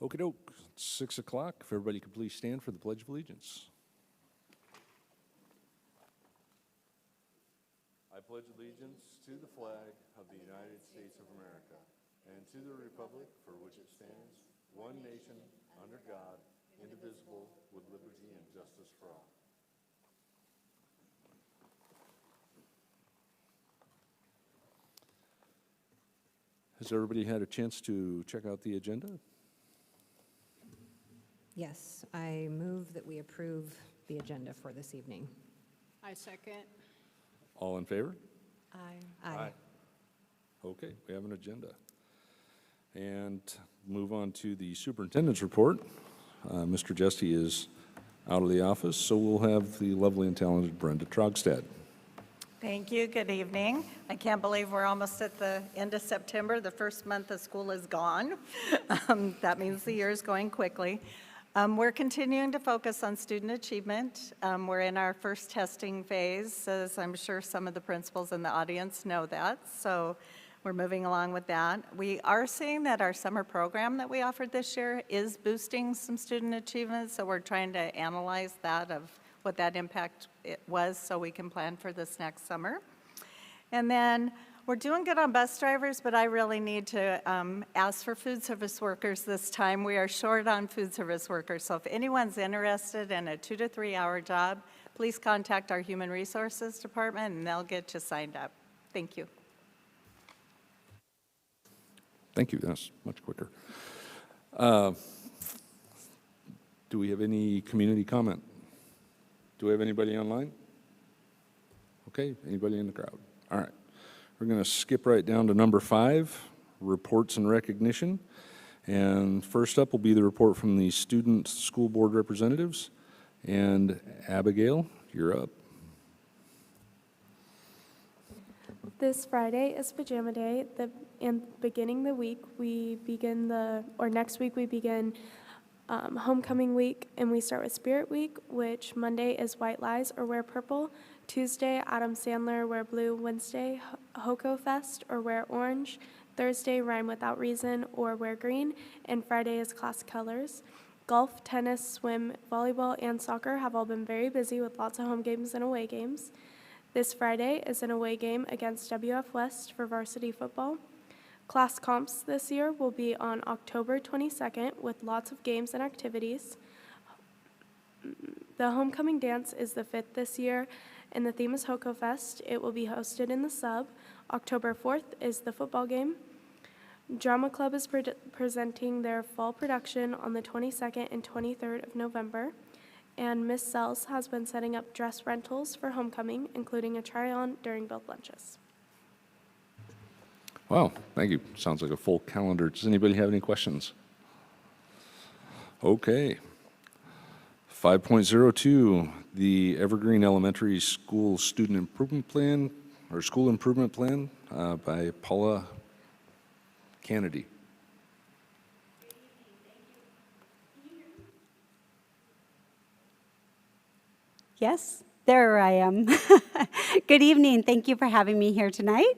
Okey doke, 6 o'clock. If everybody could please stand for the Pledge of Allegiance. I pledge allegiance to the flag of the United States of America and to the republic for which it stands, one nation, under God, indivisible, with liberty and justice for all. Has everybody had a chance to check out the agenda? Yes, I move that we approve the agenda for this evening. I second. All in favor? Aye. Okay, we have an agenda. And move on to the superintendent's report. Mr. Jesty is out of the office, so we'll have the lovely and talented Brenda Trogstad. Thank you. Good evening. I can't believe we're almost at the end of September. The first month of school is gone. That means the year is going quickly. We're continuing to focus on student achievement. We're in our first testing phase, as I'm sure some of the principals in the audience know that. So we're moving along with that. We are seeing that our summer program that we offered this year is boosting some student achievement. So we're trying to analyze that of what that impact it was so we can plan for this next summer. And then we're doing good on bus drivers, but I really need to ask for food service workers this time. We are short on food service workers, so if anyone's interested in a 2 to 3 hour job, please contact our Human Resources Department and they'll get you signed up. Thank you. Thank you, that's much quicker. Do we have any community comment? Do we have anybody online? Okay, anybody in the crowd? All right. We're going to skip right down to number 5, reports and recognition. And first up will be the report from the student school board representatives. And Abigail, you're up. This Friday is Pajama Day. Beginning the week, next week we begin Homecoming Week, and we start with Spirit Week, which Monday is White Lies or Wear Purple. Tuesday, Adam Sandler, Wear Blue. Wednesday, Hoko Fest or Wear Orange. Thursday, Rhyme Without Reason or Wear Green. And Friday is Class Colors. Golf, tennis, swim, volleyball, and soccer have all been very busy with lots of home games and away games. This Friday is an away game against WF West for varsity football. Class comps this year will be on October 22nd with lots of games and activities. The homecoming dance is the 5th this year, and the theme is Hoko Fest. It will be hosted in the sub. October 4th is the football game. Drama Club is presenting their fall production on the 22nd and 23rd of November. And Miss Sells has been setting up dress rentals for homecoming, including a try-on during both lunches. Wow, thank you. Sounds like a full calendar. Does anybody have any questions? Okay. 5.02, the Evergreen Elementary School Student Improvement Plan, or School Improvement Plan by Paula Kennedy. Yes, there I am. Good evening. Thank you for having me here tonight.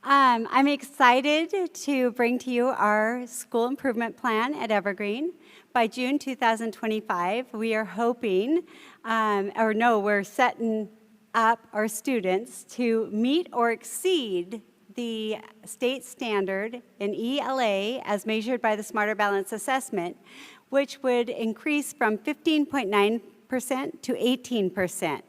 I'm excited to bring to you our school improvement plan at Evergreen. By June 2025, we are hoping, we're setting up our students to meet or exceed the state standard in ELA as measured by the Smarter Balance Assessment, which would increase from 15.9% to 18%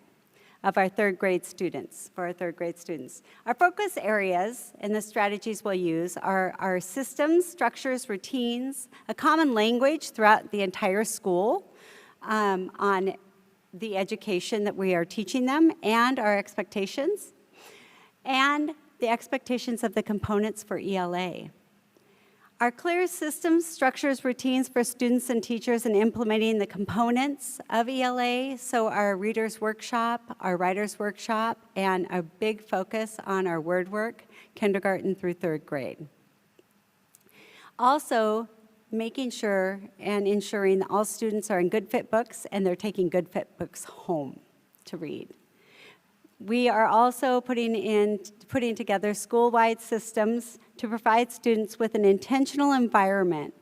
of our third grade students, for our third grade students. Our focus areas and the strategies we'll use are our systems, structures, routines, a common language throughout the entire school on the education that we are teaching them and our expectations, and the expectations of the components for ELA. Our clear systems, structures, routines for students and teachers in implementing the components of ELA, so our readers workshop, our writers workshop, and a big focus on our word work, kindergarten through third grade. Also, making sure and ensuring that all students are in good fit books and they're taking good fit books home to read. We are also putting together school-wide systems to provide students with an intentional environment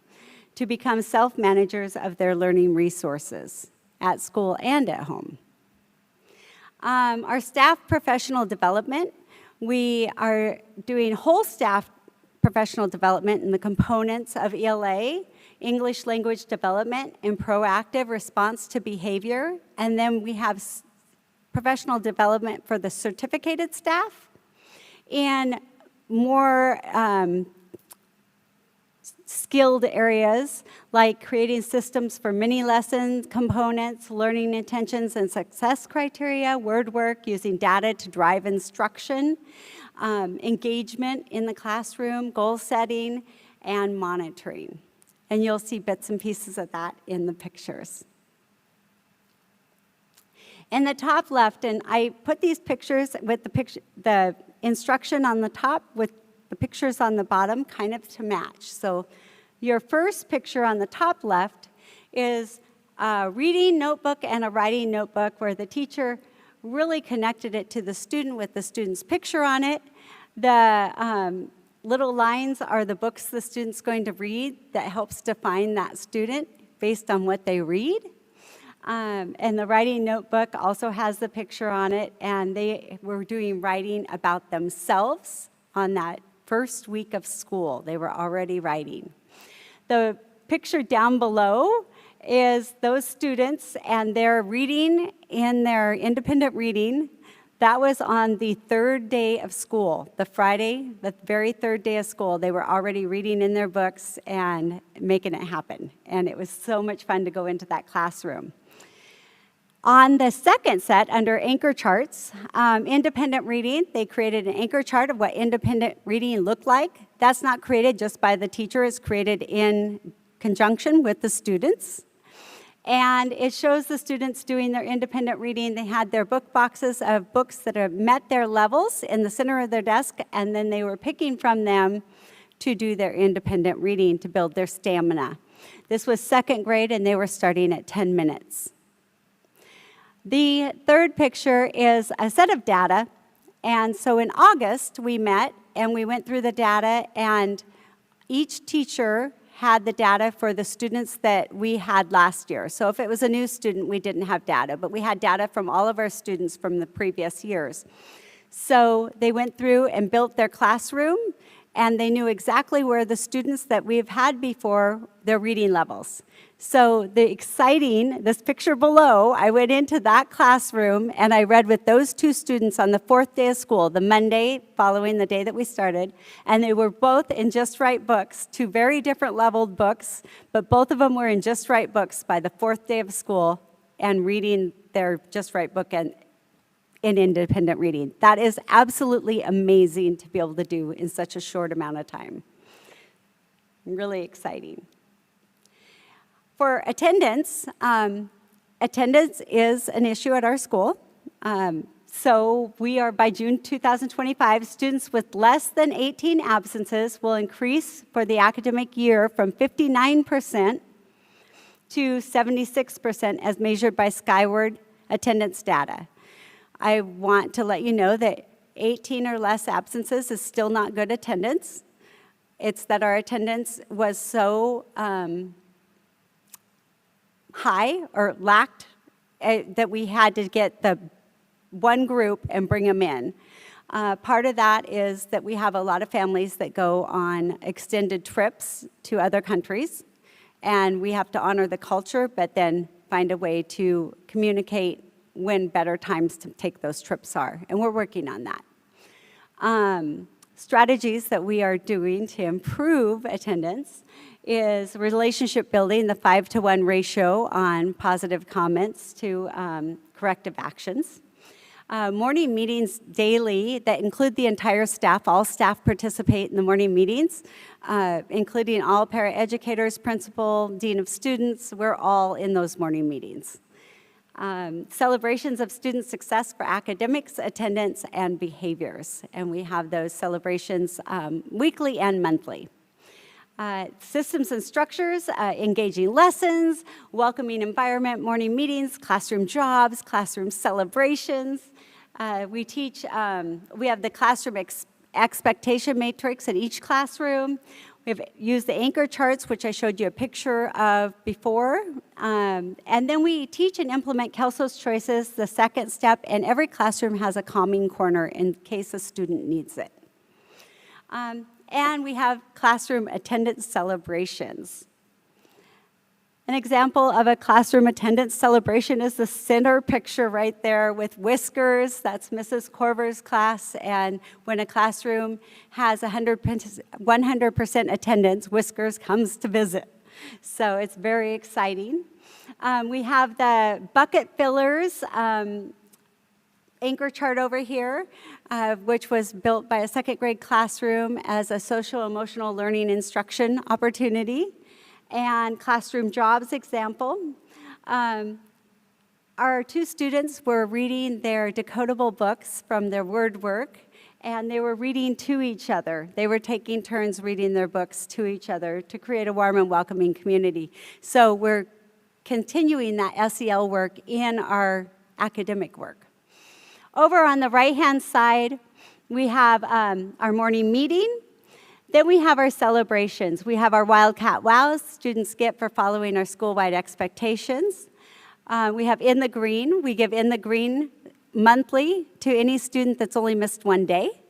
to become self-managers of their learning resources at school and at home. Our staff professional development, we are doing whole staff professional development in the components of ELA, English language development, and proactive response to behavior. And then we have professional development for the certificated staff and more skilled areas like creating systems for mini lessons, components, learning intentions and success criteria, word work, using data to drive instruction, engagement in the classroom, goal setting, and monitoring. And you'll see bits and pieces of that in the pictures. In the top left, and I put these pictures with the instruction on the top with the pictures on the bottom kind of to match. So your first picture on the top left is a reading notebook and a writing notebook where the teacher really connected it to the student with the student's picture on it. The little lines are the books the student's going to read that helps define that student based on what they read. And the writing notebook also has the picture on it, and they were doing writing about themselves on that first week of school. They were already writing. The picture down below is those students, and they're reading in their independent reading. That was on the third day of school, the Friday, the very third day of school. They were already reading in their books and making it happen. And it was so much fun to go into that classroom. On the second set, under anchor charts, independent reading, they created an anchor chart of what independent reading looked like. That's not created just by the teacher. It's created in conjunction with the students. And it shows the students doing their independent reading. They had their book boxes of books that have met their levels in the center of their desk, and then they were picking from them to do their independent reading to build their stamina. This was second grade, and they were starting at 10 minutes. The third picture is a set of data, and so in August we met and we went through the data, and each teacher had the data for the students that we had last year. So if it was a new student, we didn't have data, but we had data from all of our students from the previous years. So they went through and built their classroom, and they knew exactly where the students that we've had before, their reading levels. So this picture below, I went into that classroom and I read with those two students on the fourth day of school, the Monday following the day that we started, and they were both in Just Right books, two very different leveled books, but both of them were in Just Right books by the fourth day of school and reading their Just Right book in independent reading. That is absolutely amazing to be able to do in such a short amount of time. Really exciting. For attendance, attendance is an issue at our school. So we are, by June 2025, students with less than 18 absences will increase for the academic year from 59% to 76% as measured by Skyward attendance data. I want to let you know that 18 or less absences is still not good attendance. It's that our attendance was so high or lacked that we had to get the one group and bring them in. Part of that is that we have a lot of families that go on extended trips to other countries, and we have to honor the culture, but then find a way to communicate when better times to take those trips are, and we're working on that. Strategies that we are doing to improve attendance is relationship building, the 5-to-1 ratio on positive comments to corrective actions. Morning meetings daily that include the entire staff. All staff participate in the morning meetings, including all paraeducators, principal, dean of students. We're all in those morning meetings. Celebrations of student success for academics, attendance, and behaviors. And we have those celebrations weekly and monthly. Systems and structures, engaging lessons, welcoming environment, morning meetings, classroom jobs, classroom celebrations. We teach, we have the classroom expectation matrix in each classroom. We've used the anchor charts, which I showed you a picture of before. And then we teach and implement Kelso's choices, the second step, and every classroom has a calming corner in case a student needs it. And we have classroom attendance celebrations. An example of a classroom attendance celebration is the center picture right there with whiskers. That's Mrs. Corver's class. And when a classroom has 100% attendance, Whiskers comes to visit. So it's very exciting. We have the bucket fillers anchor chart over here, which was built by a second grade classroom as a social emotional learning instruction opportunity. And classroom jobs example. Our two students were reading their decodable books from their word work, and they were reading to each other. They were taking turns reading their books to each other to create a warm and welcoming community. So we're continuing that SEL work in our academic work. Over on the right-hand side, we have our morning meeting. Then we have our celebrations. We have our Wildcat Wows students get for following our school-wide expectations. We have In the Green. We give In the Green monthly to any student that's only missed one day.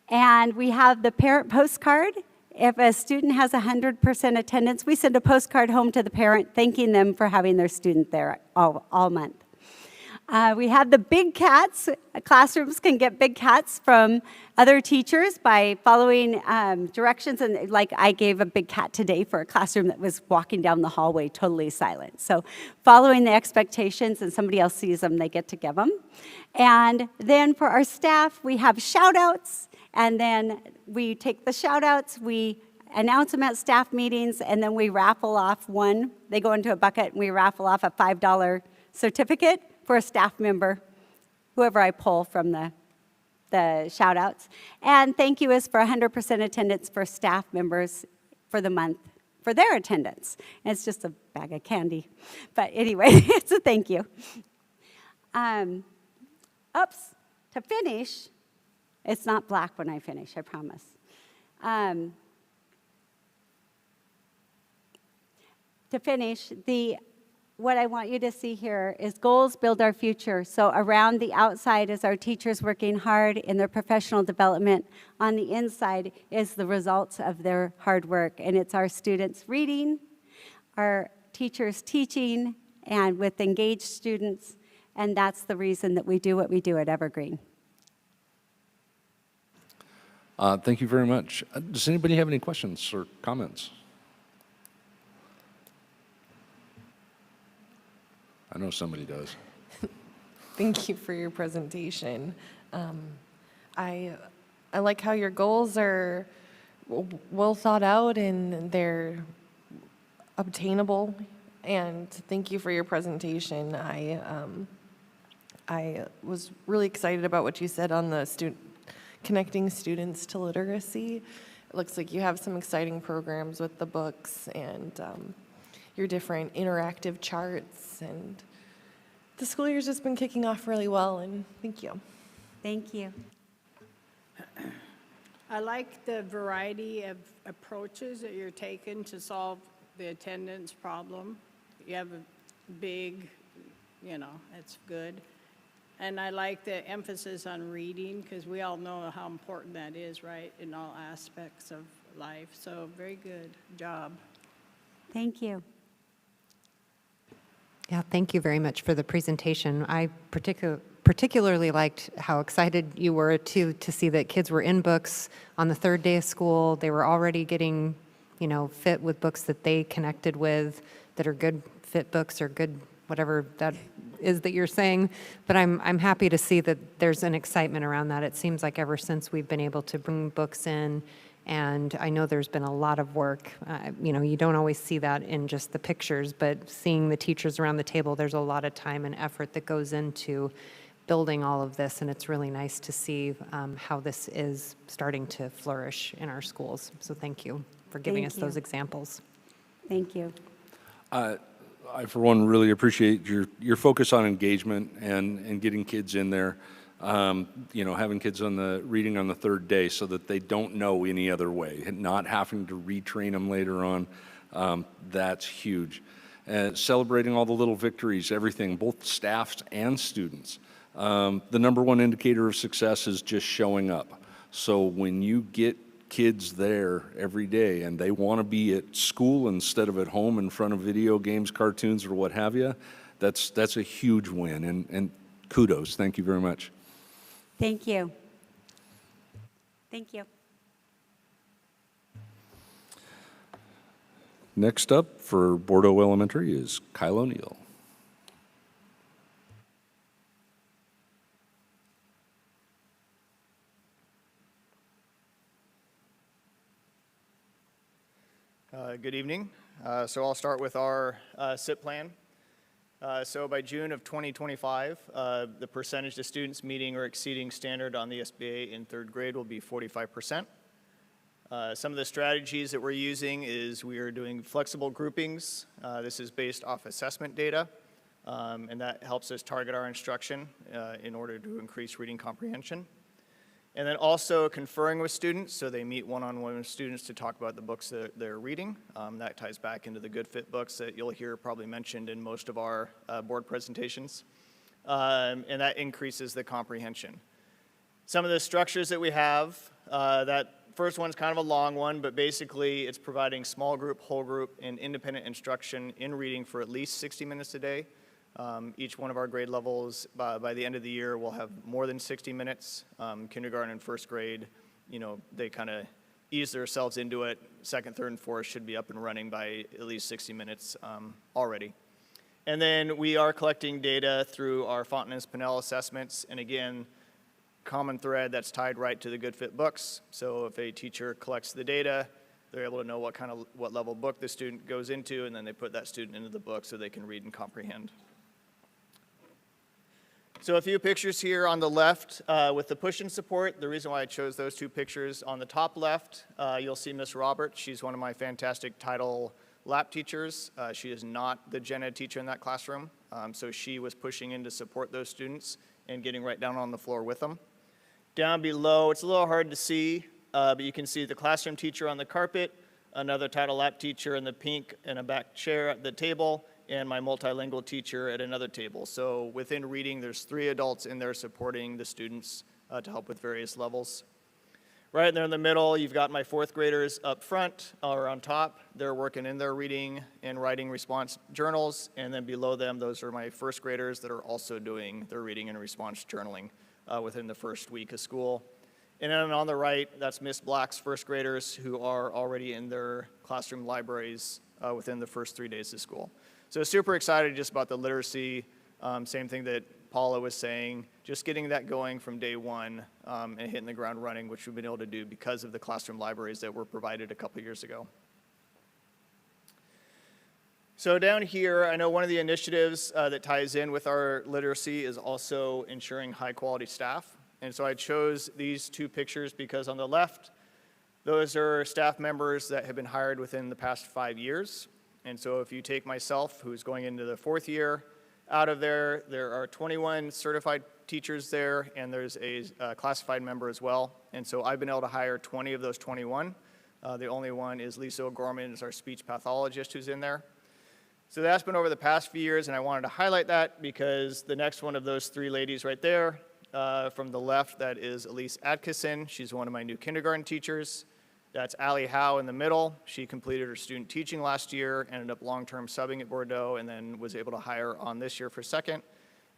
And we have the parent postcard. If a student has 100% attendance, we send a postcard home to the parent thanking them for having their student there all month. We have the big cats. Classrooms can get big cats from other teachers by following directions. And like I gave a big cat today for a classroom that was walking down the hallway totally silent. So following the expectations and somebody else sees them, they get to give them. And then for our staff, we have shout outs. And then we take the shout outs, we announce them at staff meetings, and then we raffle off one. They go into a bucket and we raffle off a $5 certificate for a staff member, whoever I pull from the shout-outs. And thank you is for 100% attendance for staff members for the month for their attendance. And it's just a bag of candy. But anyway, it's a thank you. To finish, it's not black when I finish, I promise. To finish, what I want you to see here is goals build our future. So around the outside is our teachers working hard in their professional development. On the inside is the results of their hard work. And it's our students reading, our teachers teaching, and with engaged students. And that's the reason that we do what we do at Evergreen. Thank you very much. Does anybody have any questions or comments? I know somebody does. Thank you for your presentation. I like how your goals are well thought out and they're obtainable. And thank you for your presentation. I was really excited about what you said on the connecting students to literacy. It looks like you have some exciting programs with the books and your different interactive charts, and the school year's just been kicking off really well, and thank you. Thank you. I like the variety of approaches that you're taking to solve the attendance problem. You have a big, it's good. And I like the emphasis on reading, because we all know how important that is, right, in all aspects of life. So very good job. Thank you. Yeah, thank you very much for the presentation. I particularly liked how excited you were to see that kids were in books on the third day of school. They were already getting, fit with books that they connected with, that are good fit books or good whatever that is that you're saying. But I'm happy to see that there's an excitement around that. It seems like ever since we've been able to bring books in, and I know there's been a lot of work. You don't always see that in just the pictures, but seeing the teachers around the table, there's a lot of time and effort that goes into building all of this, and it's really nice to see how this is starting to flourish in our schools. So thank you for giving us those examples. Thank you. I, for one, really appreciate your focus on engagement and getting kids in there. Having kids on the reading on the third day so that they don't know any other way, and not having to retrain them later on, that's huge. Celebrating all the little victories, everything, both staffs and students. The number one indicator of success is just showing up. So when you get kids there every day and they want to be at school instead of at home in front of video games, cartoons, or what have you, that's a huge win, and kudos. Thank you very much. Thank you. Thank you. Next up for Bordeaux Elementary is Kyle O'Neill. Good evening. So I'll start with our SIP plan. So by June of 2025, the percentage of students meeting or exceeding standard on the SBA in third grade will be 45%. Some of the strategies that we're using is we are doing flexible groupings. This is based off assessment data, and that helps us target our instruction in order to increase reading comprehension. And then also conferring with students, so they meet one-on-one with students to talk about the books that they're reading. That ties back into the Good Fit books that you'll hear probably mentioned in most of our board presentations. And that increases the comprehension. Some of the structures that we have, that first one's kind of a long one, but basically it's providing small group, whole group, and independent instruction in reading for at least 60 minutes a day. Each one of our grade levels, by the end of the year, will have more than 60 minutes. Kindergarten and first grade, they kind of ease themselves into it. Second, third, and fourth should be up and running by at least 60 minutes already. And then we are collecting data through our Fontenay and Pinnell assessments. And again, common thread that's tied right to the Good Fit books. So if a teacher collects the data, they're able to know what level book the student goes into, and then they put that student into the book so they can read and comprehend. So a few pictures here on the left with the push-in support. The reason why I chose those two pictures, on the top left, you'll see Miss Roberts. She's one of my fantastic Title lap teachers. She is not the gen ed teacher in that classroom, so she was pushing in to support those students and getting right down on the floor with them. Down below, it's a little hard to see, but you can see the classroom teacher on the carpet, another Title lap teacher in the pink in a back chair at the table, and my multilingual teacher at another table. So within reading, there's 3 adults in there supporting the students to help with various levels. Right there in the middle, you've got my 4th graders up front or on top. They're working in their reading and writing response journals. And then below them, those are my 1st graders that are also doing their reading and response journaling within the first week of school. And then on the right, that's Miss Black's 1st graders who are already in their classroom libraries within the first 3 days of school. So super excited just about the literacy, same thing that Paula was saying, just getting that going from day one and hitting the ground running, which we've been able to do because of the classroom libraries that were provided a couple years ago. So down here, I know one of the initiatives that ties in with our literacy is also ensuring high quality staff. And so I chose these 2 pictures because on the left, those are staff members that have been hired within the past 5 years. And so if you take myself, who's going into the 4th year, out of there are 21 certified teachers there, and there's a classified member as well. And so I've been able to hire 20 of those 21. The only one is Lisa O'Gorman, is our speech pathologist who's in there. So that's been over the past few years, and I wanted to highlight that because the next one of those 3 ladies right there, from the left, that is Elise Atkinson. She's one of my new kindergarten teachers. That's Allie Howe in the middle. She completed her student teaching last year, ended up long-term subbing at Bordeaux, and then was able to hire on this year for second.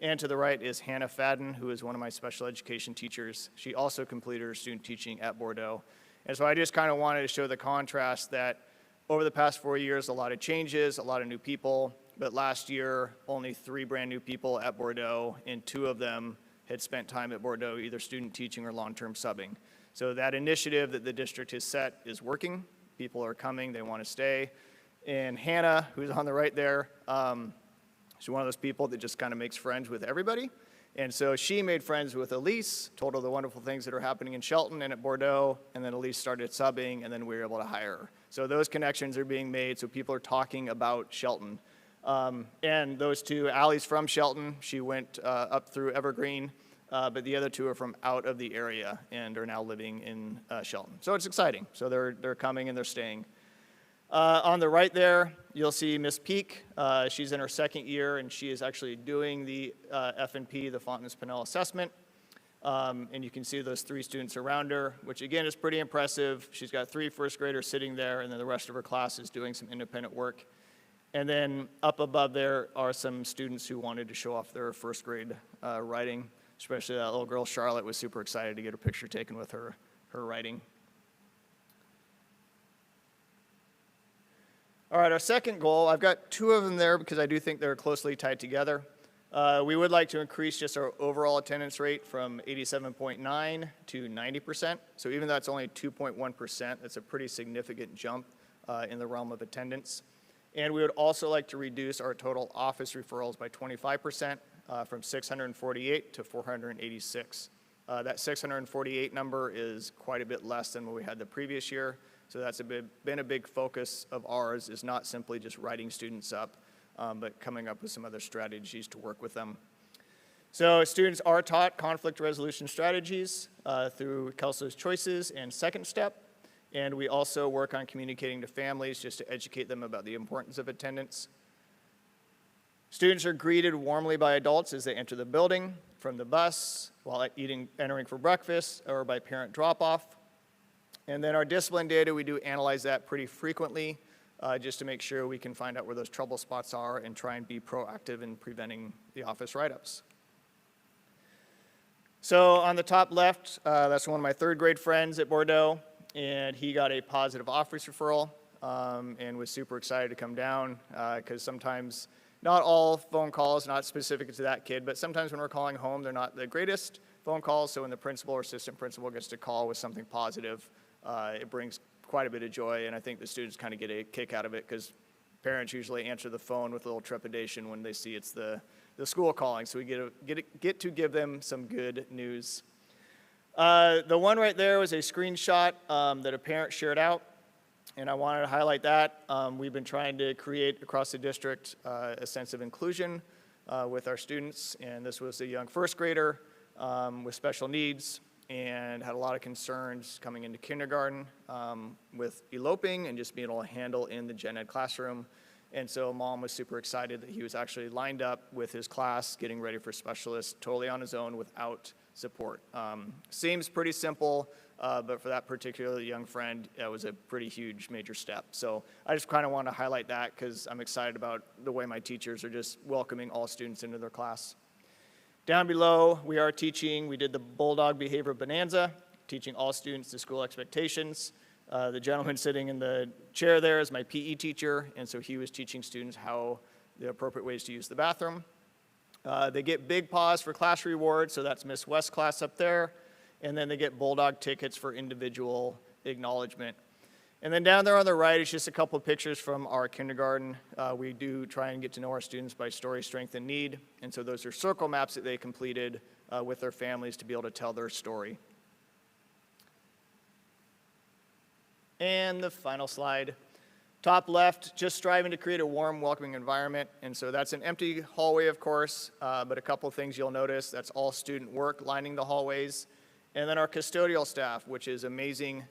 And to the right is Hannah Fadden, who is one of my special education teachers. She also completed her student teaching at Bordeaux. And so I just kind of wanted to show the contrast that over the past 4 years, a lot of changes, a lot of new people, but last year, only 3 brand new people at Bordeaux, and 2 of them had spent time at Bordeaux, either student teaching or long-term subbing. So that initiative that the district has set is working. People are coming, they want to stay. And Hannah, who's on the right there, she's one of those people that just kind of makes friends with everybody. And so she made friends with Elise, told her the wonderful things that are happening in Shelton and at Bordeaux, and then Elise started subbing, and then we were able to hire her. So those connections are being made, so people are talking about Shelton. And those 2, Allie's from Shelton. She went up through Evergreen but the other two are from out of the area and are now living in Shelton. So it's exciting. So they're coming and they're staying. On the right there, you'll see Miss Peak. She's in her second year, and she is actually doing the F&P, the Fontanes-Pinnell assessment. And you can see those 3 students around her, which again is pretty impressive. She's got 3 first graders sitting there, and then the rest of her class is doing some independent work. And then up above there are some students who wanted to show off their first grade writing, especially that little girl, Charlotte, was super excited to get a picture taken with her writing. All right, our second goal, I've got 2 of them there because I do think they're closely tied together. We would like to increase just our overall attendance rate from 87.9 to 90%. So even though that's only 2.1%, that's a pretty significant jump in the realm of attendance. And we would also like to reduce our total office referrals by 25%, from 648 to 486. That 648 number is quite a bit less than what we had the previous year. So that's been a big focus of ours, is not simply just writing students up, but coming up with some other strategies to work with them. So students are taught conflict resolution strategies through Counselor's Choices and Second Step. And we also work on communicating to families just to educate them about the importance of attendance. Students are greeted warmly by adults as they enter the building, from the bus, while entering for breakfast, or by parent drop-off. And then our discipline data, we do analyze that pretty frequently, just to make sure we can find out where those trouble spots are and try and be proactive in preventing the office write-ups. So on the top left, that's one of my 3rd grade friends at Bordeaux, and he got a positive office referral and was super excited to come down because sometimes, not all phone calls, not specific to that kid, but sometimes when we're calling home, they're not the greatest phone calls. So when the principal or assistant principal gets to call with something positive, it brings quite a bit of joy, and I think the students kind of get a kick out of it because parents usually answer the phone with a little trepidation when they see it's the school calling. So we get to give them some good news. The one right there was a screenshot that a parent shared out, and I wanted to highlight that. We've been trying to create across the district a sense of inclusion with our students, and this was a young first grader with special needs and had a lot of concerns coming into kindergarten with eloping and just being able to handle in the gen ed classroom. And so mom was super excited that he was actually lined up with his class, getting ready for specialists, totally on his own without support. Seems pretty simple, but for that particular young friend, it was a pretty huge major step. So I just kind of want to highlight that because I'm excited about the way my teachers are just welcoming all students into their class. Down below, we did the Bulldog Behavior Bonanza, teaching all students the school expectations. The gentleman sitting in the chair there is my PE teacher, and so he was teaching students how the appropriate ways to use the bathroom. They get Big Paws for class rewards, so that's Miss West's class up there, and then they get Bulldog tickets for individual acknowledgement. And then down there on the right is just a couple of pictures from our kindergarten. We do try and get to know our students by story, strength, and need, and so those are circle maps that they completed with their families to be able to tell their story. And the final slide. Top left, just striving to create a warm, welcoming environment. And so that's an empty hallway, of course, but a couple things you'll notice. That's all student work lining the hallways. And then our custodial staff, which is amazing,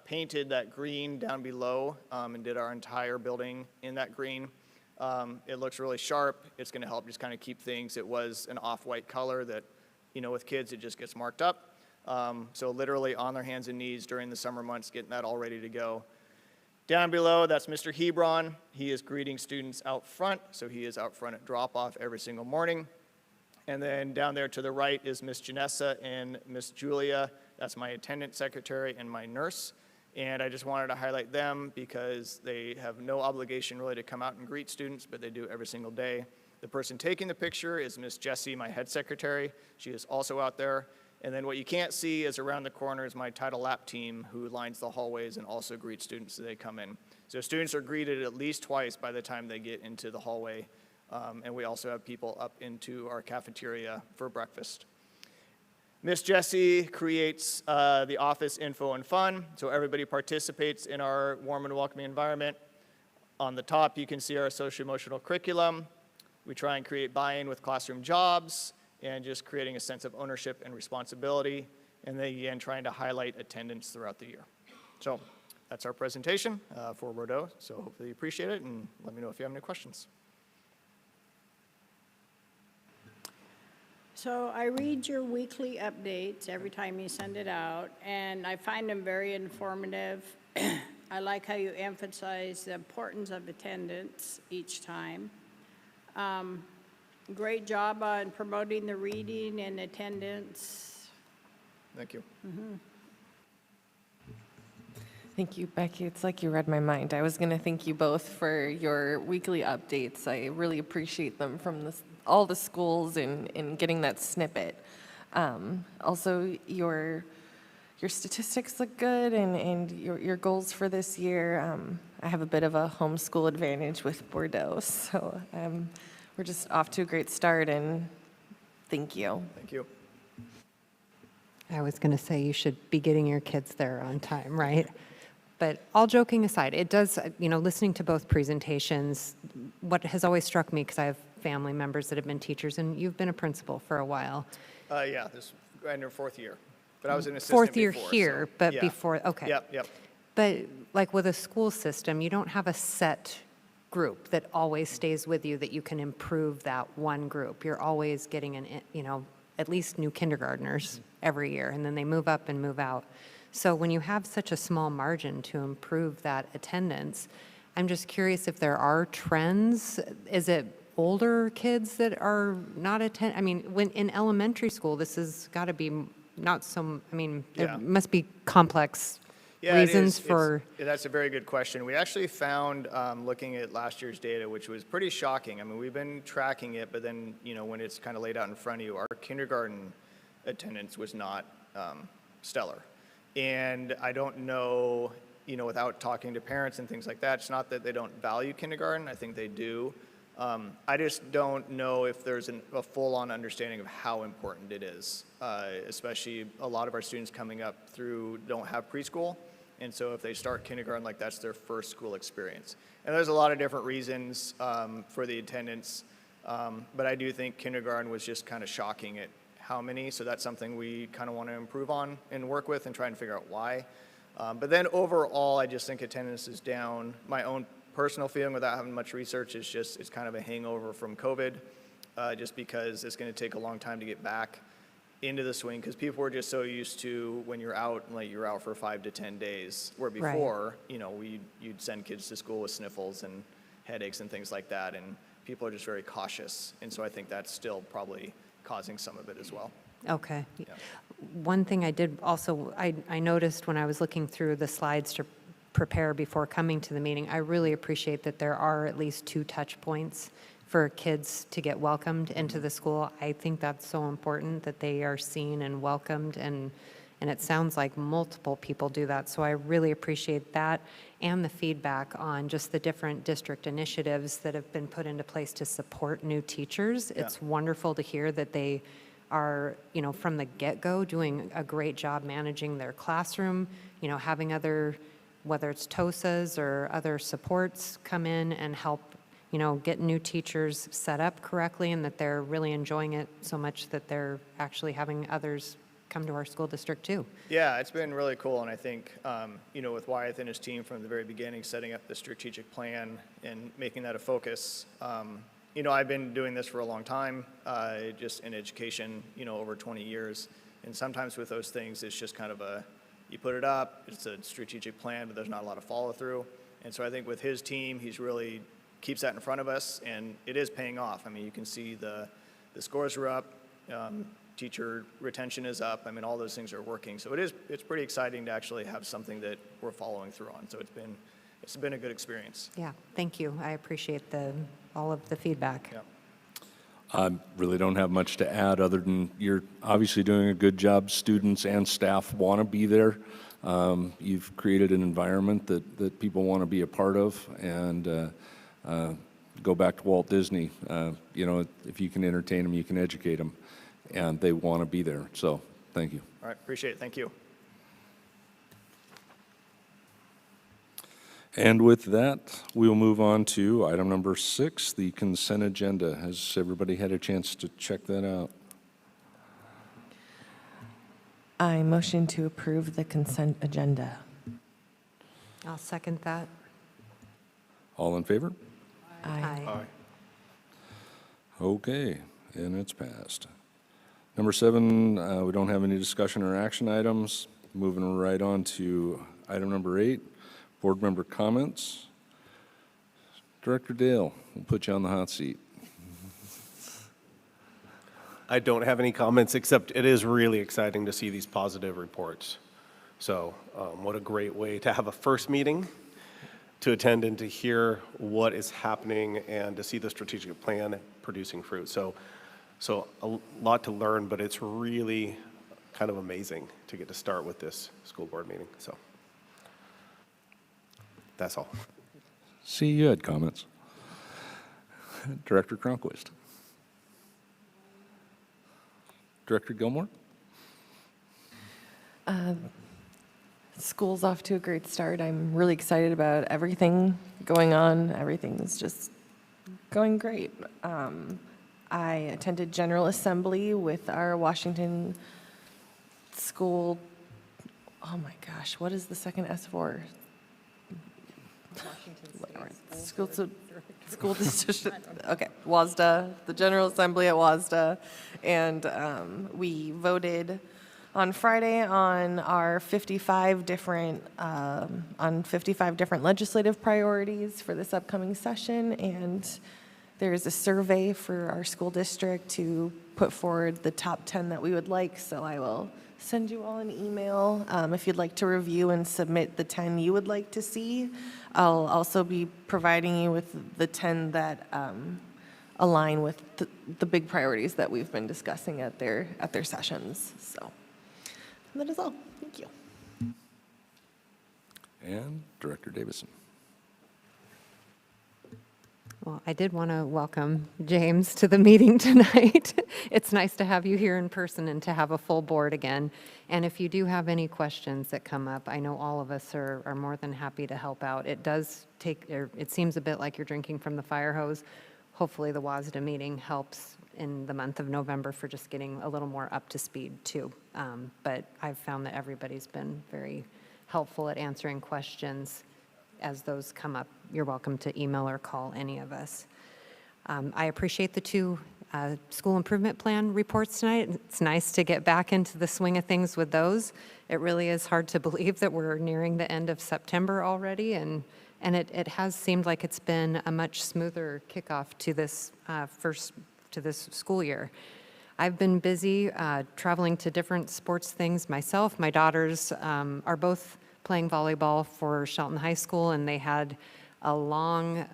painted that green down below and did our entire building in that green. It looks really sharp. It's going to help just kind of keep things. It was an off-white color that, with kids, it just gets marked up. So literally on their hands and knees during the summer months, getting that all ready to go. Down below, that's Mr. Hebron. He is greeting students out front, so he is out front at drop-off every single morning. And then down there to the right is Miss Janessa and Miss Julia. That's my attendant secretary and my nurse. And I just wanted to highlight them because they have no obligation really to come out and greet students, but they do every single day. The person taking the picture is Miss Jessie, my head secretary. She is also out there. And then what you can't see is around the corner is my Title Lap team who lines the hallways and also greets students as they come in. So students are greeted at least twice by the time they get into the hallway. And we also have people up into our cafeteria for breakfast. Miss Jessie creates the office info and fun, so everybody participates in our warm and welcoming environment. On the top, you can see our social-emotional curriculum. We try and create buy-in with classroom jobs, and just creating a sense of ownership and responsibility, and then again, trying to highlight attendance throughout the year. So that's our presentation for Bordeaux, so hopefully you appreciate it, and let me know if you have any questions. So I read your weekly updates every time you send it out, and I find them very informative. I like how you emphasize the importance of attendance each time. Great job on promoting the reading and attendance. Thank you. Thank you, Becky. It's like you read my mind. I was going to thank you both for your weekly updates. I really appreciate them from all the schools and getting that snippet. Also, your statistics look good, and your goals for this year. I have a bit of a homeschool advantage with Bordeaux, so we're just off to a great start, and thank you. Thank you. I was going to say you should be getting your kids there on time, right? But all joking aside, it does, listening to both presentations, what has always struck me, because I have family members that have been teachers, and you've been a principal for a while. Yeah, this in our 4th year, but I was an assistant Fourth year before, here, so, but yeah. before, okay. Yep. But like with a school system, you don't have a set group that always stays with you, that you can improve that one group. You're always getting at least new kindergartners every year, and then they move up and move out. So when you have such a small margin to improve that attendance, I'm just curious if there are trends. Is it older kids that are not I mean, when in elementary school, this has got to be not so, there Yeah. must be complex Yeah, it reasons is. for. That's a very good question. We actually found, looking at last year's data, which was pretty shocking. I mean, we've been tracking it, but then, when it's kind of laid out in front of you, our kindergarten attendance was not stellar. And I don't know, without talking to parents and things like that, it's not that they don't value kindergarten. I think they do. I just don't know if there's a full-on understanding of how important it is, especially a lot of our students coming up through don't have preschool. And so if they start kindergarten, like that's their first school experience. And there's a lot of different reasons for the attendance, but I do think kindergarten was just kind of shocking at how many, so that's something we kind of want to improve on and work with and try and figure out why. But then overall, I just think attendance is down. My own personal feeling without having much research is just it's kind of a hangover from COVID, just because it's going to take a long time to get back into the swing, because people were just so used to when you're out, like you're out for 5 to 10 days, where before, you'd send kids to school with sniffles and headaches and things like that, and people are just very cautious. And so I think that's still probably causing some of it as well. Okay. Yeah. One thing I did also, I noticed when I was looking through the slides to prepare before coming to the meeting, I really appreciate that there are at least 2 touch points for kids to get welcomed into the school. I think that's so important that they are seen and welcomed, and it sounds like multiple people do that. So I really appreciate that, and the feedback on just the different district initiatives that have been put into place to support new teachers. Yeah. It's wonderful to hear that they are, from the get-go, doing a great job managing their classroom, having other, whether it's TOSAs or other supports, come in and help, get new teachers set up correctly, and that they're really enjoying it so much that they're actually having others come to our school district too. Yeah, it's been really cool, and I think, with Wyeth and his team from the very beginning, setting up the strategic plan and making that a focus. I've been doing this for a long time, just in education, over 20 years, and sometimes with those things, it's just kind of you put it up, it's a strategic plan, but there's not a lot of follow-through. And so I think with his team, he's really keeps that in front of us, and it is paying off. I mean, you can see the scores are up, teacher retention is up. I mean, all those things are working. So it's pretty exciting to actually have something that we're following through on. So it's been a good experience. Yeah, thank you. I appreciate all of the feedback. Yeah. I really don't have much to add other than you're obviously doing a good job. Students and staff want to be there. You've created an environment that people want to be a part of, and go back to Walt Disney. If you can entertain them, you can educate them, and they want to be there. So thank you. All right, appreciate it. Thank you. And with that, we'll move on to item number 6, the consent agenda. Has everybody had a chance to check that out? I motion to approve the consent agenda. I'll second that. All in favor? Aye. Okay, and it's passed. Number 7, we don't have any discussion or action items. Moving right on to item number 8, board member comments. Director Dale, we'll put you on the hot seat. I don't have any comments, except it is really exciting to see these positive reports. So what a great way to have a first meeting, to attend and to hear what is happening and to see the strategic plan producing fruit. So a lot to learn, but it's really kind of amazing to get to start with this school board meeting. So that's all. See, you had comments. Director Cronquist. Director Gilmore? School's off to a great start. I'm really excited about everything going on. Everything is just going great. I attended General Assembly with our Washington school. Oh my gosh, what is the second S for? School district, okay, WASDA, the General Assembly at WASDA. And we voted on Friday on our 55 different legislative priorities for this upcoming session. And there's a survey for our school district to put forward the top 10 that we would like. So I will send you all an email if you'd like to review and submit the 10 you would like to see. I'll also be providing you with the 10 that align with the big priorities that we've been discussing at their sessions. So that is all. Thank you. And Director Davison. Well, I did want to welcome James to the meeting tonight. It's nice to have you here in person and to have a full board again. And if you do have any questions that come up, I know all of us are more than happy to help out. It does take, it seems a bit like you're drinking from the fire hose. Hopefully the WASDA meeting helps in the month of November for just getting a little more up to speed too. But I've found that everybody's been very helpful at answering questions. As those come up, you're welcome to email or call any of us. I appreciate the 2 school improvement plan reports tonight. It's nice to get back into the swing of things with those. It really is hard to believe that we're nearing the end of September already, and it has seemed like it's been a much smoother kickoff to this this school year. I've been busy traveling to different sports things myself. My daughters are both playing volleyball for Shelton High School, and they had a long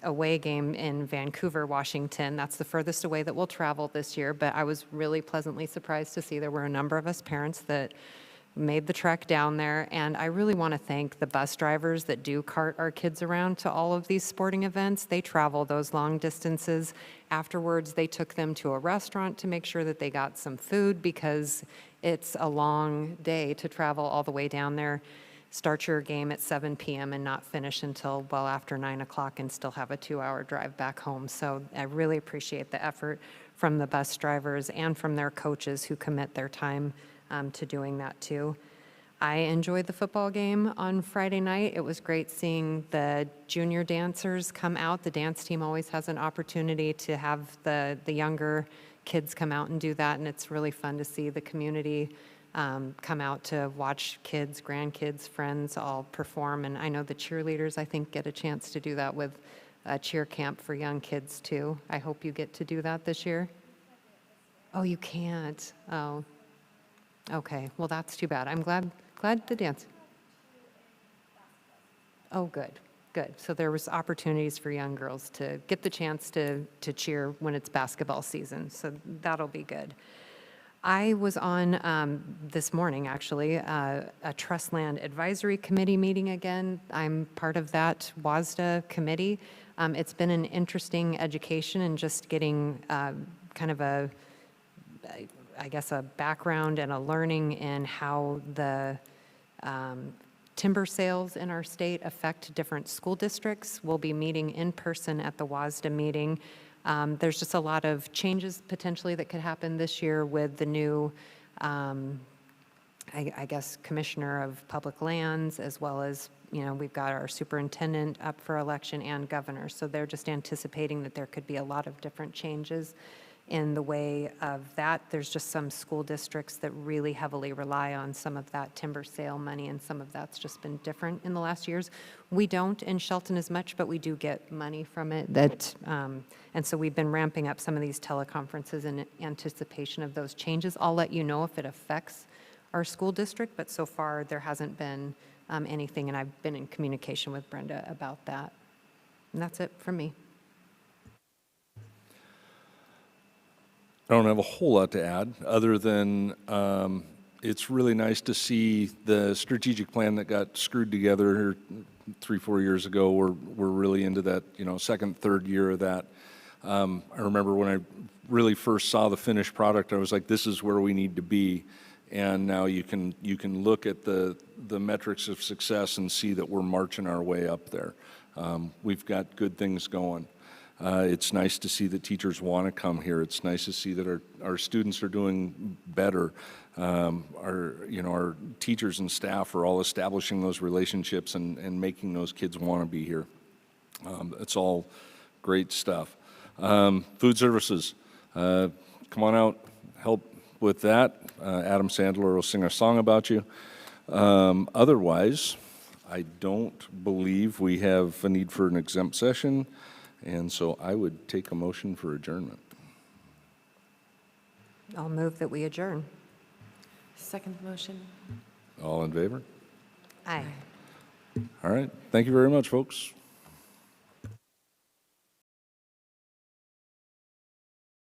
away game in Vancouver, Washington. That's the furthest away that we'll travel this year, but I was really pleasantly surprised to see there were a number of us parents that made the trek down there, and I really want to thank the bus drivers that do cart our kids around to all of these sporting events. They travel those long distances. Afterwards, they took them to a restaurant to make sure that they got some food because it's a long day to travel all the way down there, start your game at 7 p.m. and not finish until well after 9 o'clock and still have a 2-hour drive back home. So I really appreciate the effort from the bus drivers and from their coaches who commit their time to doing that too. I enjoyed the football game on Friday night. It was great seeing the junior dancers come out. The dance team always has an opportunity to have the younger kids come out and do that, and it's really fun to see the community come out to watch kids, grandkids, friends all perform. And I know the cheerleaders, I think, get a chance to do that with a cheer camp for young kids too. I hope you get to do that this year. Oh, you can't. Oh, okay. Well, that's too bad. I'm glad the dance. Oh, good. Good. So there was opportunities for young girls to get the chance to cheer when it's basketball season. So that'll be good. I was on this morning, actually, a Trust Land Advisory Committee meeting again. I'm part of that WASDA committee. It's been an interesting education and just getting kind of a background and a learning in how the timber sales in our state affect different school districts. We'll be meeting in person at the WASDA meeting. There's just a lot of changes potentially that could happen this year with the new I guess, commissioner of public lands, as well as, we've got our superintendent up for election and governor. So they're just anticipating that there could be a lot of different changes in the way of that. There's just some school districts that really heavily rely on some of that timber sale money, and some of that's just been different in the last years. We don't in Shelton as much, but we do get money from it. And so we've been ramping up some of these teleconferences in anticipation of those changes. I'll let you know if it affects our school district, but so far there hasn't been anything, and I've been in communication with Brenda about that. And that's it from me. I don't have a whole lot to add, other than it's really nice to see the strategic plan that got screwed together 3-4 years ago. We're really into that, second, third year of that. I remember when I really first saw the finished product, I was like, this is where we need to be. And now you can look at the metrics of success and see that we're marching our way up there. We've got good things going. It's nice to see that teachers want to come here. It's nice to see that our students are doing better. Our teachers and staff are all establishing those relationships and making those kids want to be here. It's all great stuff. Food services, come on out, help with that. Adam Sandler will sing a song about you. Otherwise, I don't believe we have a need for an exempt session, and so I would take a motion for adjournment. I'll move that we adjourn. Second motion. All in favor? Aye. All right. Thank you very much, folks.